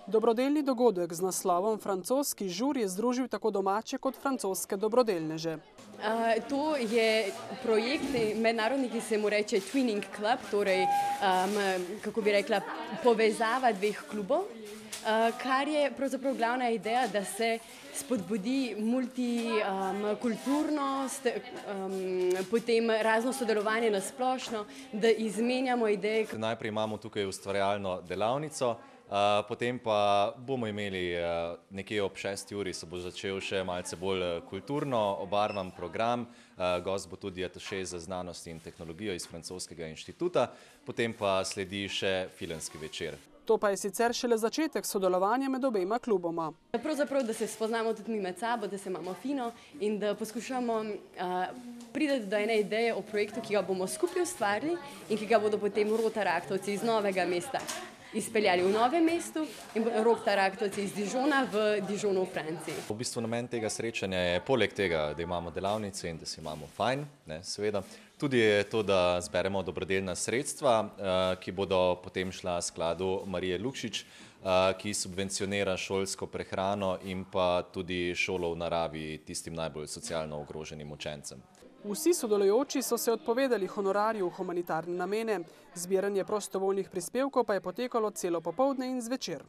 Dobrodelni dogodek z naslovom Francoski žur je združil tako domače kot francoske dobrodelneže. To je projekt mednarodni, ki se mu reče Twinning Club, torej, kako bi rekla, povezava dveh klubov, kar je pravzaprav glavna ideja, da se spodbudi multikulturnost, potem razno sodelovanje na splošno, da izmenjamo ideje. Najprej imamo tukaj ustvarjalno delavnico, potem pa bomo imeli nekje ob 6. uri se bo začel še malce bolj kulturno obarvan program. Gost bo tudi ataše za znanost in tehnologijo iz Francoskega inštituta, potem pa sledi še filmski večer. To pa je sicer šele začetek sodelovanja med obema kluboma. Pravzaprav, da se spoznamo tudi mi med sabo, da se imamo fino in da poskušamo priti do ene ideje o projektu, ki ga bomo skupaj ustvarili in ki ga bodo potem Rotaraktovci iz Novega mesta izpeljali v Novem mestu in Rotaraktovci iz Dijona v Dijonu v Franciji. V bistvu namen tega srečanja je poleg tega, da imamo delavnice in da se imamo fajn, seveda, tudi je to, da zberemo dobrodelna sredstva, ki bodo potem šla skladu Marije Lukšič, ki subvencionira šolsko prehrano in pa tudi šolo v naravi tistim najbolj socialno ogroženim učencem. Vsi sodelujoči so se odpovedali honorarju v humanitarne namene, zbiranje prostovoljnih prispevkov pa je potekalo celo popoldne in zvečer.